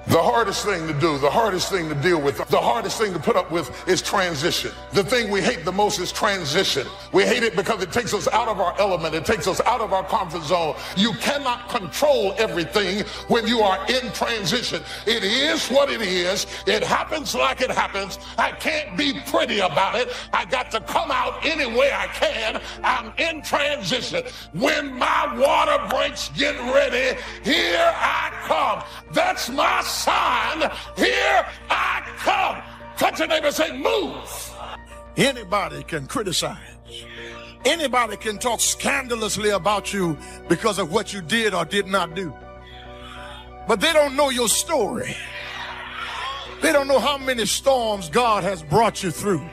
The hardest thing to do, the hardest thing to deal with, the hardest thing to put up with is transition. The thing we hate the most is transition. We hate it because it takes us out of our element. It takes us out of our comfort zone. You cannot control everything when you are in transition. It is what it is. It happens like it happens. I can't be pretty about it. I got to come out any way I can. I'm in transition. When my water breaks, get ready. Here I come. That's my sign. Here I come. Touch your neighbor and say, move. Anybody can criticize. Anybody can talk scandalously about you because of what you did or did not do. But they don't know your story. They don't know how many storms God has brought you through.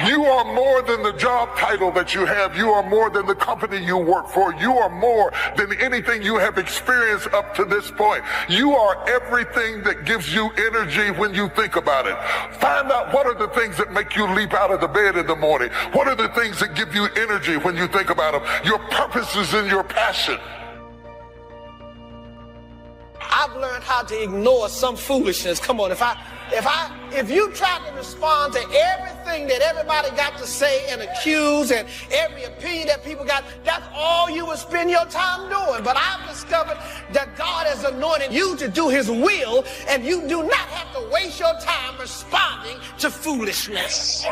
You are more than the job title that you have. You are more than the company you work for. You are more than anything you have experienced up to this point. You are everything that gives you energy when you think about it. Find out what are the things that make you leap out of the bed in the morning. What are the things that give you energy when you think about them? Your purpose is in your passion. I've learned how to ignore some foolishness. Come on, if you try to respond to everything that everybody got to say and accuse and every opinion that people got, that's all you would spend your time doing. But I've discovered that God has anointed you to do his will, and you do not have to waste your time responding to foolishness.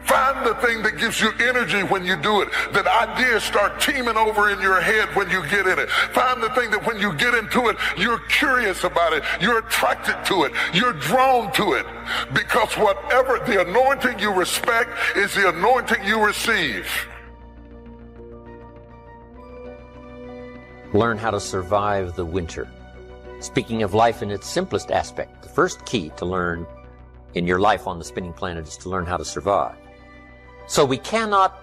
Find the thing that gives you energy when you do it. That ideas start teeming over in your head when you get in it. Find the thing that when you get into it, you're curious about it. You're attracted to it. You're drawn to it. Because whatever the anointing you respect is the anointing you receive. Learn how to survive the winter. Speaking of life in its simplest aspect, the first key to learn in your life on the spinning planet is to learn how to survive. So we cannot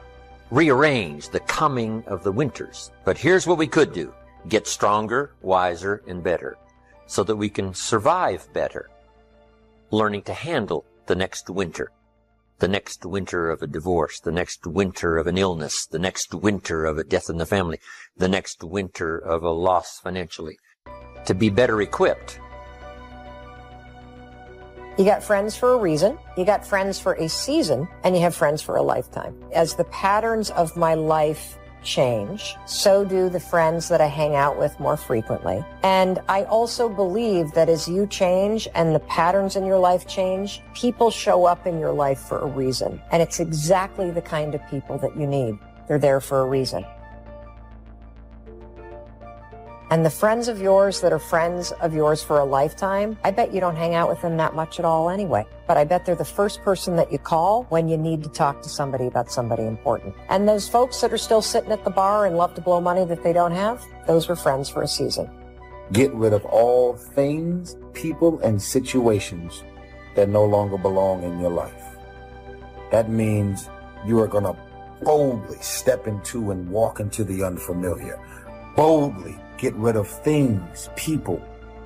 rearrange the coming of the winters. But here's what we could do. Get stronger, wiser, and better so that we can survive better. Learning to handle the next winter. The next winter of a divorce, the next winter of an illness, the next winter of a death in the family, the next winter of a loss financially. To be better equipped. You got friends for a reason, you got friends for a season, and you have friends for a lifetime. As the patterns of my life change, so do the friends that I hang out with more frequently. And I also believe that as you change and the patterns in your life change, people show up in your life for a reason. And it's exactly the kind of people that you need. They're there for a reason. And the friends of yours that are friends of yours for a lifetime, I bet you don't hang out with them that much at all anyway. But I bet they're the first person that you call when you need to talk to somebody about somebody important. And those folks that are still sitting at the bar and love to blow money that they don't have, those were friends for a season. Get rid of all things, people, and situations that no longer belong in your life. That means you are going to boldly step into and walk into the unfamiliar. Boldly get rid of things, people,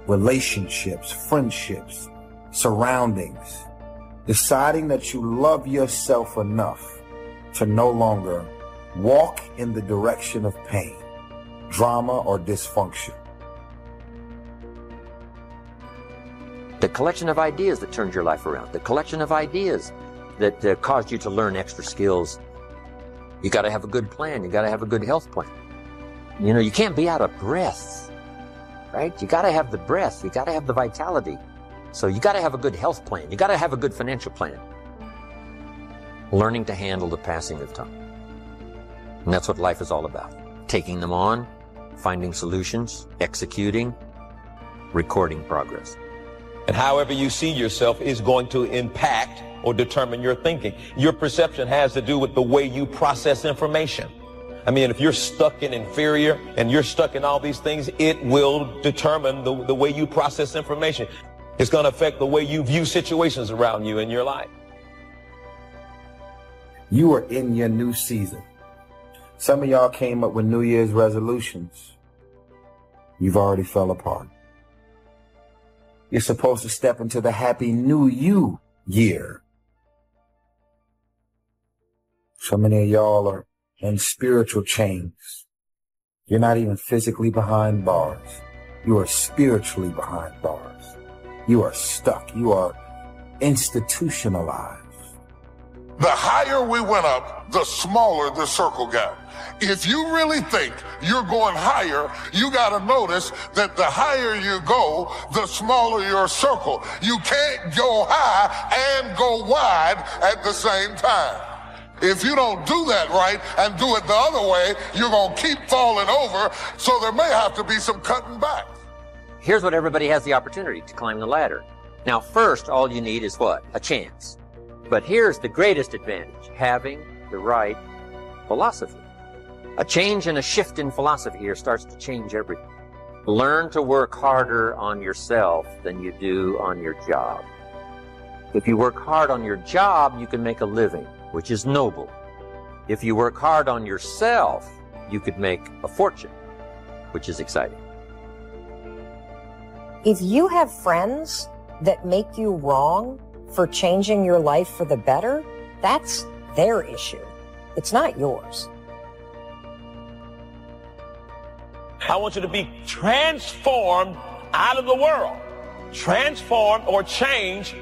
relationships, friendships, surroundings. Deciding that you love yourself enough to no longer walk in the direction of pain, drama, or dysfunction. The collection of ideas that turned your life around. The collection of ideas that caused you to learn extra skills. You got to have a good plan. You got to have a good health plan. You know, you can't be out of breath, right? You got to have the breath. You got to have the vitality. So you got to have a good health plan. You got to have a good financial plan. Learning to handle the passing of time. And that's what life is all about. Taking them on, finding solutions, executing, recording progress. And however you see yourself is going to impact or determine your thinking. Your perception has to do with the way you process information. I mean, if you're stuck in inferior and you're stuck in all these things, it will determine the way you process information. It's going to affect the way you view situations around you in your life. You are in your new season. Some of y'all came up with New Year's resolutions. You've already fell apart. You're supposed to step into the happy new you year. So many of y'all are in spiritual chains. You're not even physically behind bars. You are spiritually behind bars. you are stuck. You are institutionalized. The higher we went up, the smaller the circle got. If you really think you're going higher, you got to notice that the higher you go, the smaller your circle. You can't go high and go wide at the same time. If you don't do that right and do it the other way, you're going to keep falling over, so there may have to be some cutting back. Here's what everybody has the opportunity to climb the ladder. Now, first, all you need is what? A chance. But here's the greatest advantage, having the right philosophy. A change and a shift in philosophy here starts to change everything. Learn to work harder on yourself than you do on your job. If you work hard on your job, you can make a living, which is noble. If you work hard on yourself, you could make a fortune, which is exciting. If you have friends that make you wrong for changing your life for the better, that's their issue. It's not yours. I want you to be transformed out of the world. Transformed or change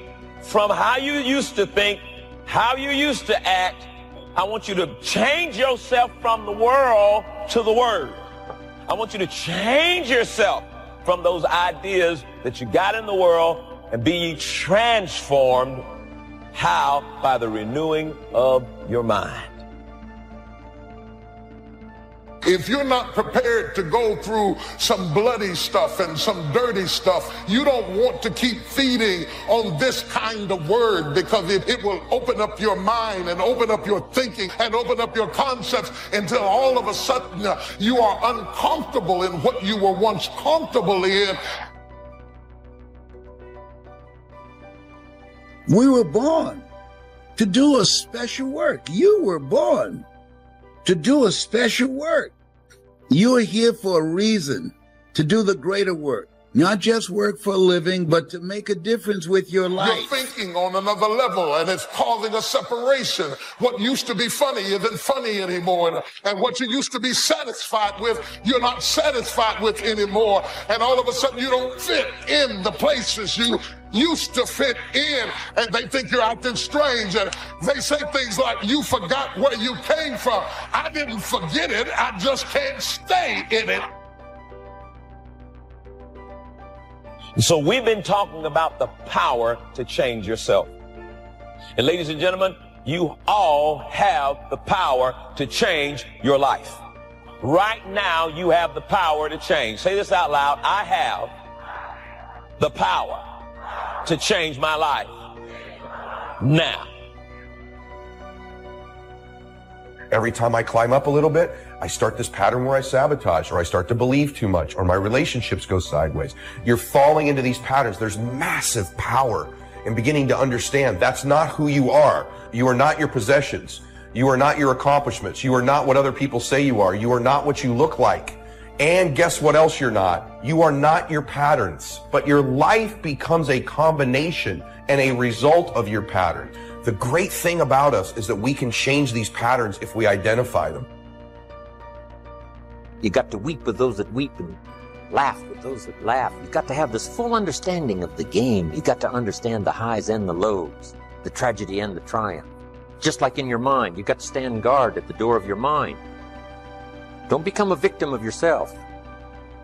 from how you used to think, how you used to act. I want you to change yourself from the world to the Word. I want you to change yourself from those ideas that you got in the world and be ye transformed. How? By the renewing of your mind. If you're not prepared to go through some bloody stuff and some dirty stuff, you don't want to keep feeding on this kind of word, because it will open up your mind and open up your thinking and open up your concepts until all of a sudden you are uncomfortable in what you were once comfortable in. We were born to do a special work. You were born to do a special work. You are here for a reason, to do the greater work. Not just work for a living, but to make a difference with your life. You're thinking on another level, and it's causing a separation. What used to be funny isn't funny anymore. And what you used to be satisfied with, you're not satisfied with anymore. And all of a sudden, you don't fit in the places you used to fit in. And they think you're acting strange. And they say things like, you forgot where you came from. I didn't forget it. I just can't stay in it. So we've been talking about the power to change yourself. And ladies and gentlemen, you all have the power to change your life. Right now, you have the power to change. Say this out loud. I have the power to change my life now. Every time I climb up a little bit, I start this pattern where I sabotage, or I start to believe too much, or my relationships go sideways. You're falling into these patterns. There's massive power in beginning to understand that's not who you are. You are not your possessions. You are not your accomplishments. You are not what other people say you are. You are not what you look like. And guess what else you're not? You are not your patterns, but your life becomes a combination and a result of your pattern. The great thing about us is that we can change these patterns if we identify them. You got to weep with those that weep and laugh with those that laugh. You got to have this full understanding of the game. You got to understand the highs and the lows, the tragedy and the triumph. Just like in your mind, you got to stand guard at the door of your mind. Don't become a victim of yourself.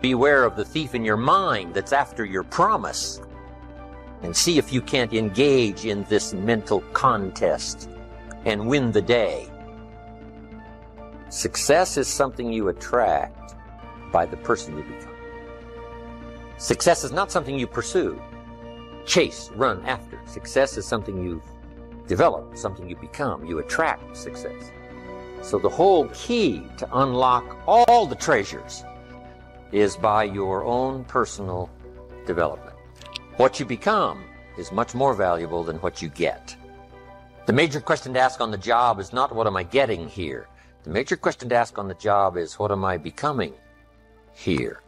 Beware of the thief in your mind that's after your promise. And see if you can't engage in this mental contest and win the day. Success is something you attract by the person you become. Success is not something you pursue, chase, run after. Success is something you develop, something you become. You attract success. So the whole key to unlock all the treasures is by your own personal development. What you become is much more valuable than what you get. The major question to ask on the job is not what am I getting here? The major question to ask on the job is, what am I becoming here?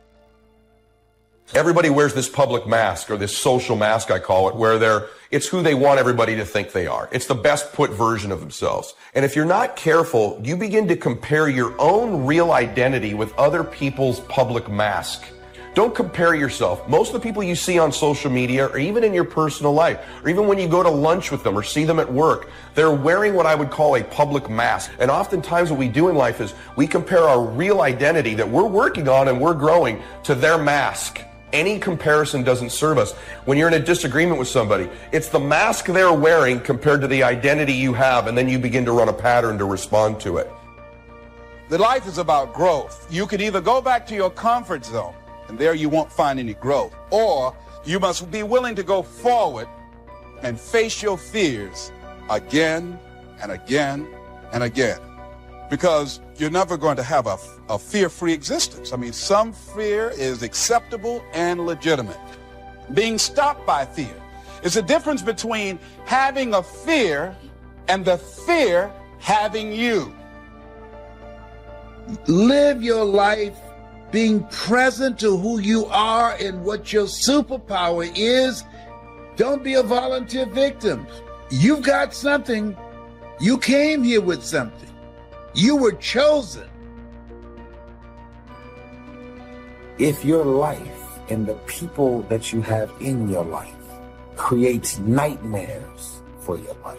Everybody wears this public mask, or this social mask, I call it, where it's who they want everybody to think they are. It's the best put version of themselves. And if you're not careful, you begin to compare your own real identity with other people's public mask. Don't compare yourself. Most of the people you see on social media, or even in your personal life, or even when you go to lunch with them or see them at work, they're wearing what I would call a public mask. And oftentimes what we do in life is we compare our real identity that we're working on and we're growing to their mask. Any comparison doesn't serve us. When you're in a disagreement with somebody, it's the mask they're wearing compared to the identity you have, and then you begin to run a pattern to respond to it. The life is about growth. You can either go back to your comfort zone, and there you won't find any growth, or you must be willing to go forward and face your fears again and again and again, because you're never going to have a fear-free existence. I mean, some fear is acceptable and legitimate. Being stopped by fear is the difference between having a fear and the fear having you. Live your life being present to who you are and what your superpower is. Don't be a volunteer victim. You've got something. You came here with something. You were chosen. If your life and the people that you have in your life creates nightmares for your life,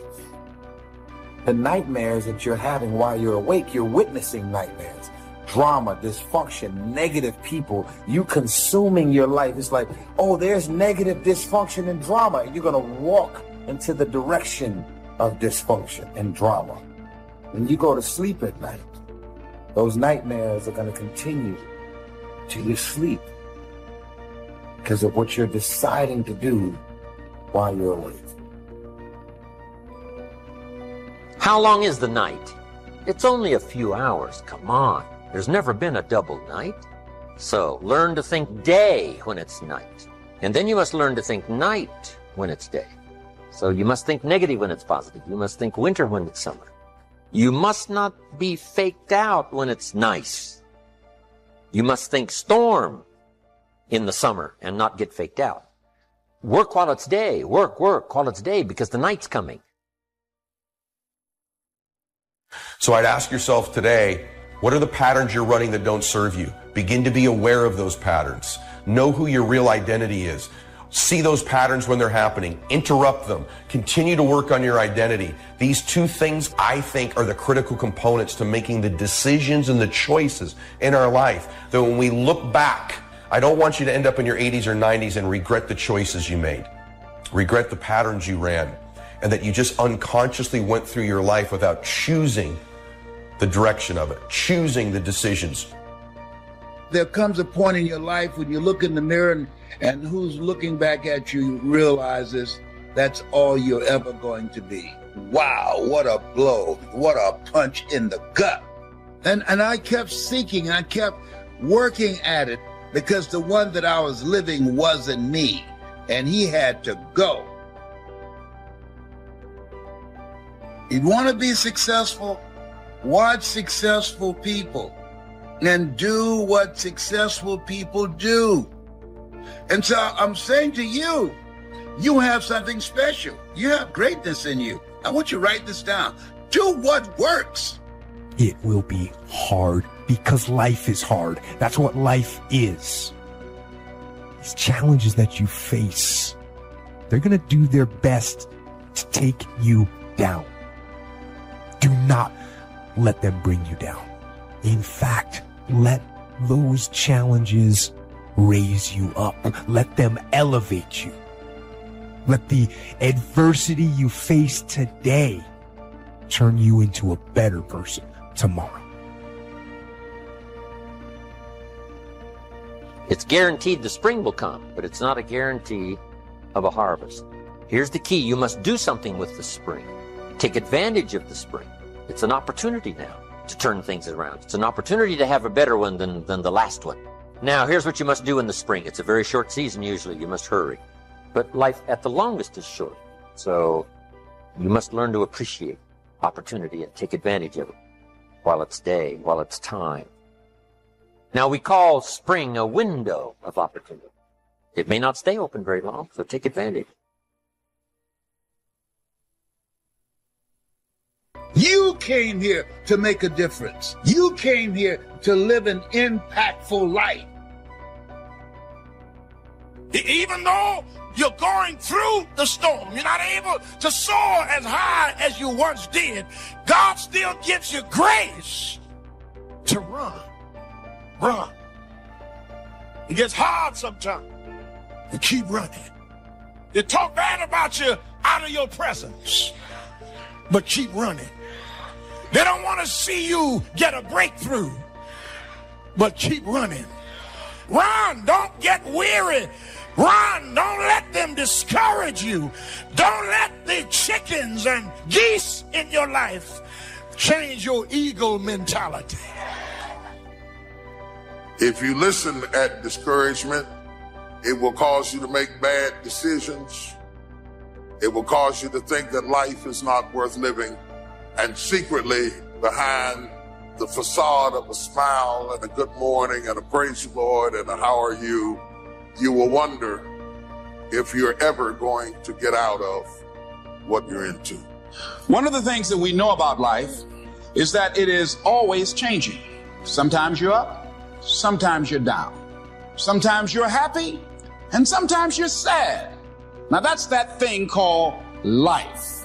the nightmares that you're having while you're awake, you're witnessing nightmares, drama, dysfunction, negative people, you consuming your life. It's like, oh, there's negative dysfunction and drama. And you're going to walk into the direction of dysfunction and drama. When you go to sleep at night, those nightmares are going to continue till you sleep because of what you're deciding to do while you're awake. How long is the night? It's only a few hours. Come on. There's never been a double night. So learn to think day when it's night. And then you must learn to think night when it's day. So you must think negative when it's positive. You must think winter when it's summer. You must not be faked out when it's nice. You must think storm in the summer and not get faked out. Work while it's day. Work while it's day, because the night's coming. So I'd ask yourself today, what are the patterns you're running that don't serve you? Begin to be aware of those patterns. Know who your real identity is. See those patterns when they're happening. Interrupt them. Continue to work on your identity. These two things, I think, are the critical components to making the decisions and the choices in our life. That when we look back, I don't want you to end up in your 80s or 90s and regret the choices you made. Regret the patterns you ran. And that you just unconsciously went through your life without choosing the direction of it, choosing the decisions. There comes a point in your life when you look in the mirror and who's looking back at you realizes that's all you're ever going to be. Wow, what a blow, what a punch in the gut. And I kept seeking, I kept working at it because the one that I was living wasn't me, and he had to go. You want to be successful? Watch successful people and do what successful people do. And so I'm saying to you, you have something special. You have greatness in you. I want you to write this down. Do what works. It will be hard because life is hard. That's what life is. These challenges that you face, they're going to do their best to take you down. Do not let them bring you down. In fact, let those challenges raise you up. Let them elevate you. Let the adversity you face today turn you into a better person tomorrow. It's guaranteed the spring will come, but it's not a guarantee of a harvest. Here's the key. You must do something with the spring. Take advantage of the spring. It's an opportunity now to turn things around. It's an opportunity to have a better one than the last one. Now, here's what you must do in the spring. It's a very short season usually. You must hurry. But life at the longest is short. So you must learn to appreciate opportunity and take advantage of it while it's day, while it's time. Now, we call spring a window of opportunity. It may not stay open very long, so take advantage. You came here to make a difference. You came here to live an impactful life. Even though you're going through the storm, you're not able to soar as high as you once did, God still gives you grace to run. Run. It gets hard sometimes. You keep running. They talk bad about you out of your presence, but keep running. They don't want to see you get a breakthrough, but keep running. Run. Don't get weary. Run. Don't let them discourage you. Don't let the chickens and geese in your life change your eagle mentality. If you listen at discouragement, it will cause you to make bad decisions. It will cause you to think that life is not worth living. And secretly, behind the facade of a smile and a good morning and a praise the Lord and a how are you, you will wonder if you're ever going to get out of what you're into. One of the things that we know about life is that it is always changing. Sometimes you're up, sometimes you're down. Sometimes you're happy, and sometimes you're sad. Now that's that thing called life.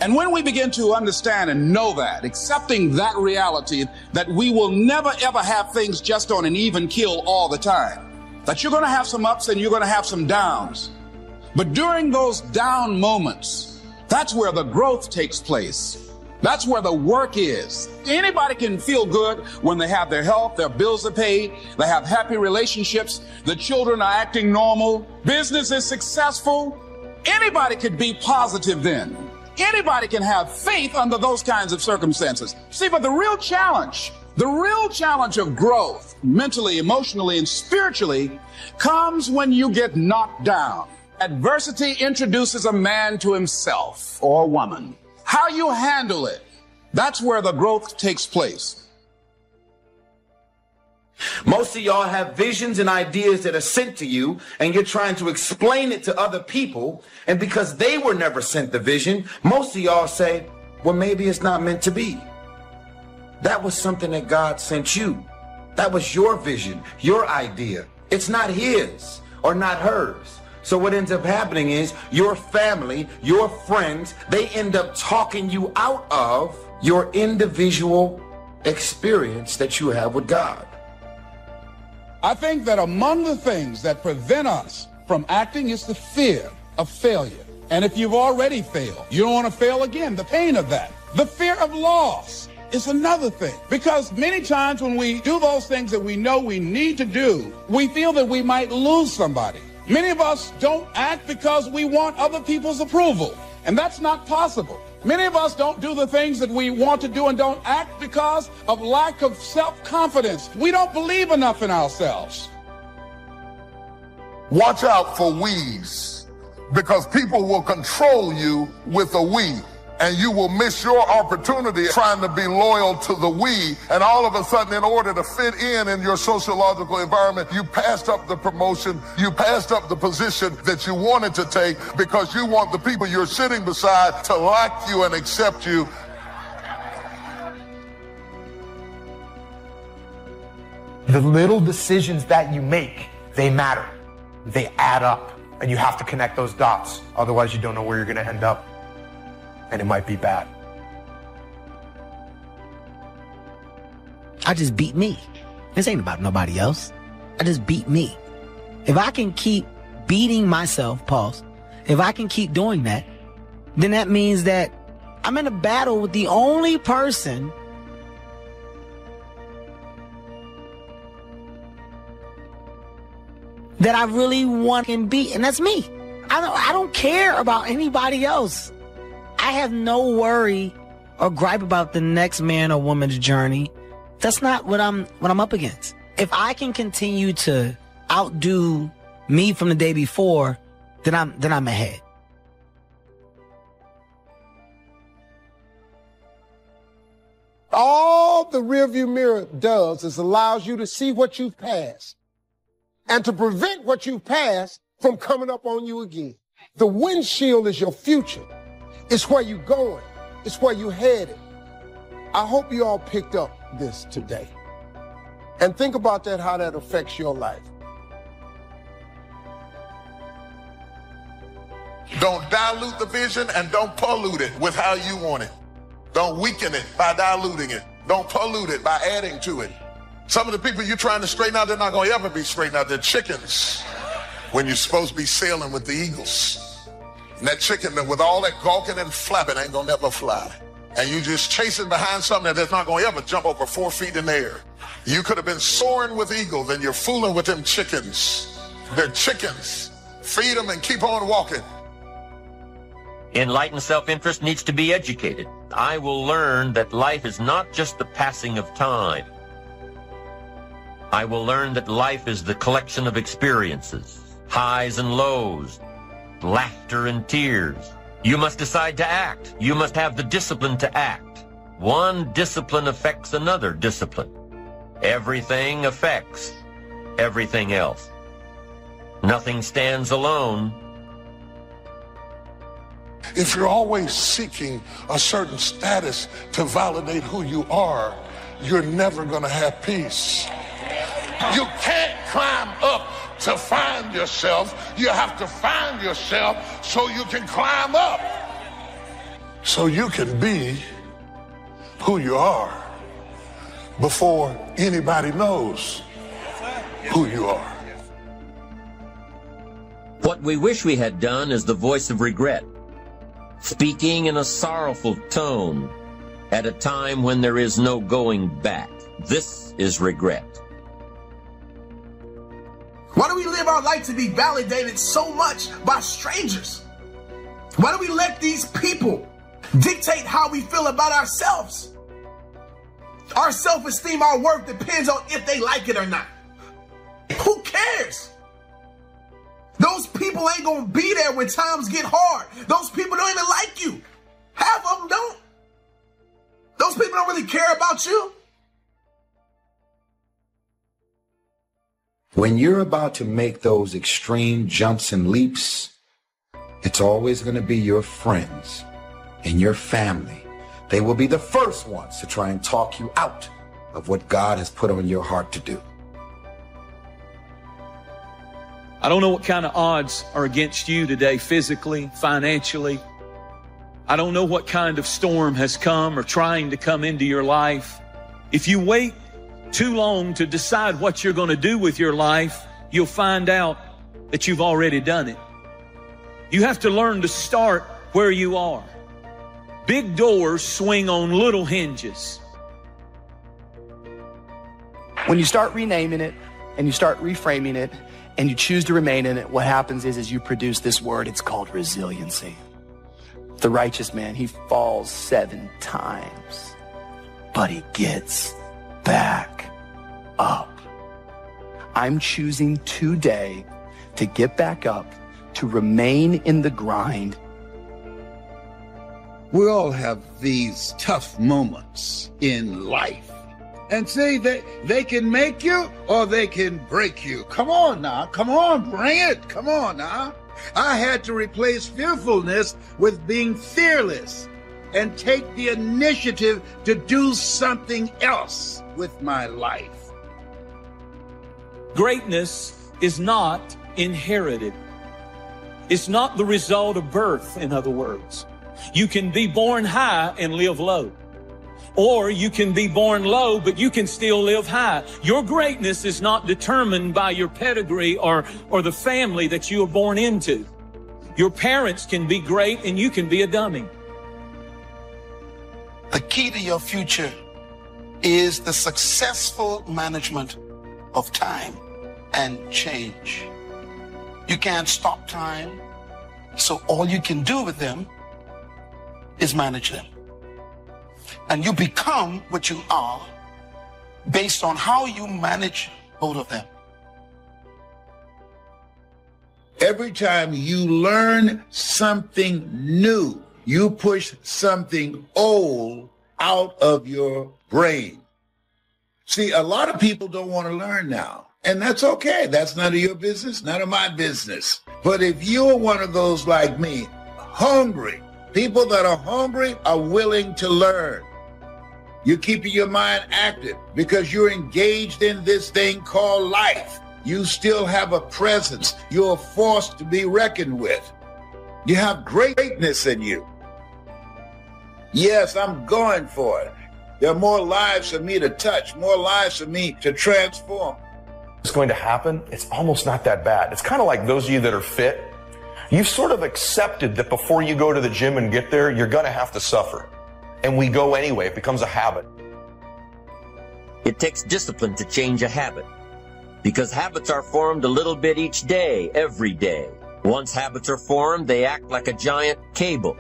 And when we begin to understand and know that, accepting that reality, that we will never ever have things just on an even keel all the time, that you're going to have some ups and you're going to have some downs. But during those down moments, that's where the growth takes place. That's where the work is. Anybody can feel good when they have their health, their bills are paid, they have happy relationships, the children are acting normal, business is successful. Anybody could be positive then. Anybody can have faith under those kinds of circumstances. See, but the real challenge of growth, mentally, emotionally, and spiritually, comes when you get knocked down. Adversity introduces a man to himself or a woman. How you handle it, that's where the growth takes place. Most of y'all have visions and ideas that are sent to you, and you're trying to explain it to other people, and because they were never sent the vision, most of y'all say, well, maybe it's not meant to be. That was something that God sent you. That was your vision, your idea. It's not his or not hers. So what ends up happening is your family, your friends, they end up talking you out of your individual experience that you have with God. I think that among the things that prevent us from acting is the fear of failure. And if you've already failed, you don't want to fail again, the pain of that. The fear of loss is another thing. Because many times when we do those things that we know we need to do, we feel that we might lose somebody. Many of us don't act because we want other people's approval, and that's not possible. Many of us don't do the things that we want to do and don't act because of lack of self-confidence. We don't believe enough in ourselves. Watch out for we's, because people will control you with a we, and you will miss your opportunity trying to be loyal to the we, and all of a sudden, in order to fit in your sociological environment, you passed up the promotion, you passed up the position that you wanted to take because you want the people you're sitting beside to like you and accept you. The little decisions that you make, they matter. They add up, and you have to connect those dots. Otherwise, you don't know where you're going to end up. And it might be bad. I just beat me. This ain't about nobody else. I just beat me. If I can keep beating myself, pause, if I can keep doing that, then that means that I'm in a battle with the only person that I really want and beat, and that's me. I don't care about anybody else. I have no worry or gripe about the next man or woman's journey. That's not what I'm up against. If I can continue to outdo me from the day before, then I'm ahead. All the rearview mirror does is allows you to see what you've passed and to prevent what you've passed from coming up on you again. The windshield is your future. It's where you're going. It's where you're headed. I hope you all picked up this today. And think about that, how that affects your life. Don't dilute the vision and don't pollute it with how you want it. Don't weaken it by diluting it. Don't pollute it by adding to it. Some of the people you're trying to straighten out, they're not going to ever be straightened out. They're chickens when you're supposed to be sailing with the eagles. And that chicken with all that gawking and flapping ain't going to never fly. And you just chasing behind something that's not going to ever jump over 4 feet in the air. You could have been soaring with eagles and you're fooling with them chickens. They're chickens. Feed them and keep on walking. Enlightened self-interest needs to be educated. I will learn that life is not just the passing of time. I will learn that life is the collection of experiences, highs and lows, laughter and tears. You must decide to act. You must have the discipline to act. One discipline affects another discipline. Everything affects everything else. Nothing stands alone. If you're always seeking a certain status to validate who you are, you're never going to have peace. You can't climb up to find yourself. You have to find yourself so you can climb up. So you can be who you are before anybody knows who you are. What we wish we had done is the voice of regret, speaking in a sorrowful tone at a time when there is no going back. This is regret. Why do we live our life to be validated so much by strangers? Why do we let these people dictate how we feel about ourselves? Our self-esteem, our worth depends on if they like it or not. Who cares? Those people ain't gonna be there when times get hard. Those people don't even like you. Half of them don't. Those people don't really care about you. When you're about to make those extreme jumps and leaps, it's always going to be your friends and your family. They will be the first ones to try and talk you out of what God has put on your heart to do. I don't know what kind of odds are against you today, physically, financially. I don't know what kind of storm has come or trying to come into your life. If you wait too long to decide what you're going to do with your life, you'll find out that you've already done it. You have to learn to start where you are. Big doors swing on little hinges. When you start renaming it and you start reframing it and you choose to remain in it, what happens is you produce this word. It's called resiliency. The righteous man, he falls 7 times, but he gets back up. I'm choosing today to get back up, to remain in the grind. We all have these tough moments in life. And see, they can make you or they can break you. Come on now. Come on, bring it. Come on now. I had to replace fearfulness with being fearless and take the initiative to do something else with my life. Greatness is not inherited. It's not the result of birth, in other words. You can be born high and live low. Or you can be born low, but you can still live high. Your greatness is not determined by your pedigree or the family that you were born into. Your parents can be great and you can be a dummy. The key to your future is the successful management of time and change. You can't stop time, so all you can do with them is manage them. And you become what you are based on how you manage both of them. Every time you learn something new, you push something old out of your brain. See, a lot of people don't want to learn now. And that's okay. That's none of your business, none of my business. But if you're one of those like me, hungry, people that are hungry are willing to learn. You're keeping your mind active because you're engaged in this thing called life. You still have a presence. You're a force to be reckoned with. You have greatness in you. Yes, I'm going for it. There are more lives for me to touch, more lives for me to transform. It's going to happen. It's almost not that bad. It's kind of like those of you that are fit. You've sort of accepted that before you go to the gym and get there, you're going to have to suffer. And we go anyway. It becomes a habit. It takes discipline to change a habit, because habits are formed a little bit each day, every day. Once habits are formed, they act like a giant cable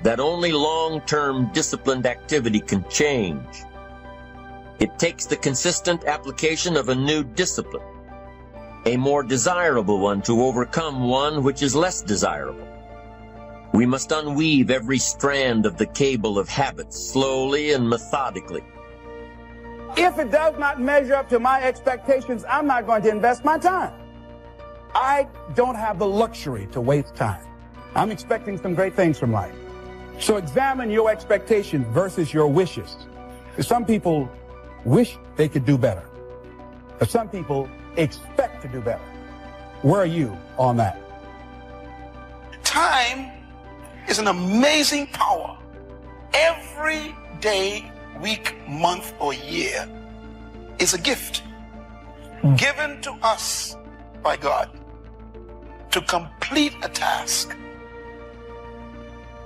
that only long-term disciplined activity can change. It takes the consistent application of a new discipline, a more desirable one, to overcome one which is less desirable. We must unweave every strand of the cable of habits slowly and methodically. If it does not measure up to my expectations, I'm not going to invest my time. I don't have the luxury to waste time. I'm expecting some great things from life. So examine your expectations versus your wishes. Some people wish they could do better, but some people expect to do better. Where are you on that? Time is an amazing power. Every day, week, month, or year is a gift given to us by God to complete a task.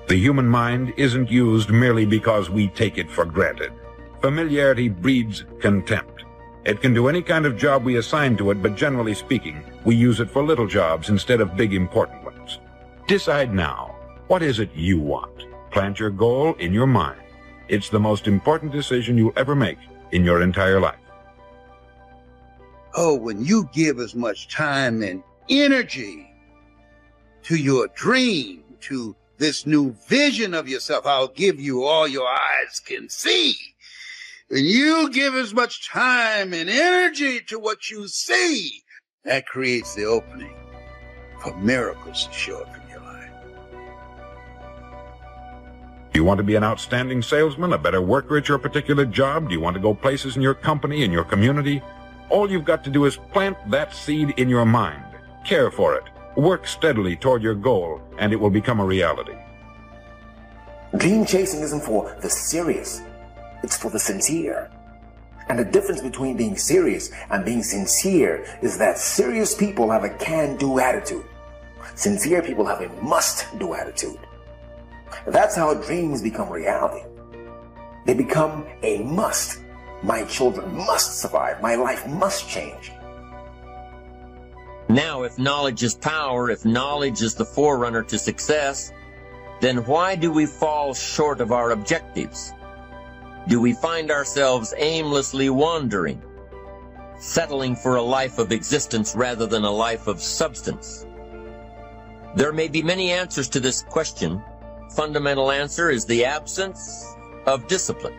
The human mind isn't used merely because we take it for granted. Familiarity breeds contempt. It can do any kind of job we assign to it, but generally speaking, we use it for little jobs instead of big important ones. Decide now. What is it you want? Plant your goal in your mind. It's the most important decision you'll ever make in your entire life. Oh, when you give as much time and energy to your dream, to this new vision of yourself, I'll give you all your eyes can see. When you give as much time and energy to what you see, that creates the opening for miracles to show up in your life. Do you want to be an outstanding salesman, a better worker at your particular job? Do you want to go places in your company, in your community? All you've got to do is plant that seed in your mind. Care for it. Work steadily toward your goal, and it will become a reality. Dream chasing isn't for the serious. It's for the sincere. And the difference between being serious and being sincere is that serious people have a can-do attitude. Sincere people have a must-do attitude. That's how dreams become reality. They become a must. My children must survive. My life must change. Now, if knowledge is power, if knowledge is the forerunner to success, then why do we fall short of our objectives? Do we find ourselves aimlessly wandering, settling for a life of existence rather than a life of substance? There may be many answers to this question. Fundamental answer is the absence of discipline.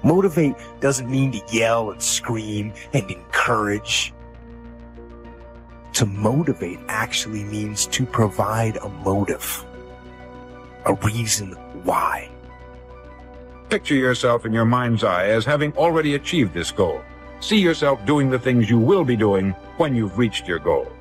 Motivate doesn't mean to yell and scream and encourage. To motivate actually means to provide a motive, a reason why. Picture yourself in your mind's eye as having already achieved this goal. See yourself doing the things you will be doing when you've reached your goal.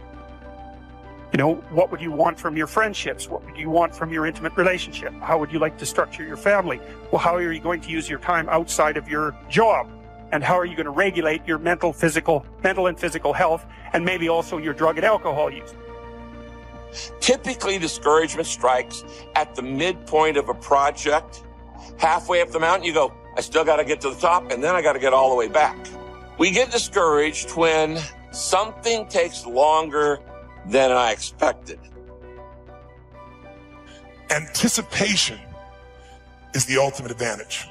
You know, what would you want from your friendships? What would you want from your intimate relationship? How would you like to structure your family? Well, how are you going to use your time outside of your job? And how are you going to regulate your mental and physical health, and maybe also your drug and alcohol use? Typically, discouragement strikes at the midpoint of a project. Halfway up the mountain, you go, I still got to get to the top, and then I got to get all the way back. We get discouraged when something takes longer than I expected. Anticipation is the ultimate advantage.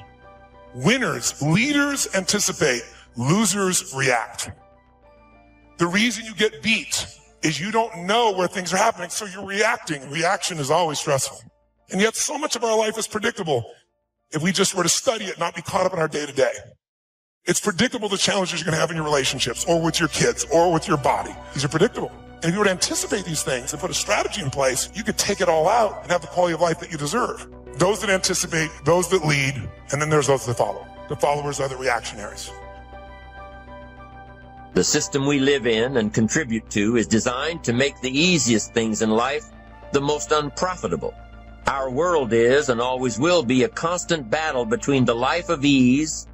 Winners, leaders anticipate, losers react. The reason you get beat is you don't know where things are happening, so you're reacting. Reaction is always stressful. And yet so much of our life is predictable if we just were to study it, not be caught up in our day-to-day. It's predictable the challenges you're going to have in your relationships or with your kids or with your body. These are predictable. And if you were to anticipate these things and put a strategy in place, you could take it all out and have the quality of life that you deserve. Those that anticipate, those that lead, and then there's those that follow. The followers are the reactionaries. The system we live in and contribute to is designed to make the easiest things in life the most unprofitable. Our world is and always will be a constant battle between the life of ease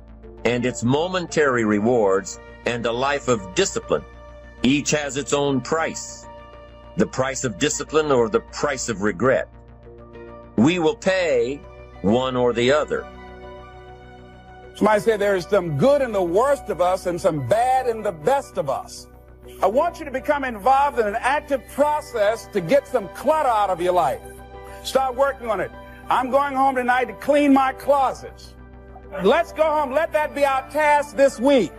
and its momentary rewards and a life of discipline. Each has its own price, the price of discipline or the price of regret. We will pay one or the other. Somebody said there is some good in the worst of us and some bad in the best of us. I want you to become involved in an active process to get some clutter out of your life. Start working on it. I'm going home tonight to clean my closets. Let's go home. Let that be our task this week.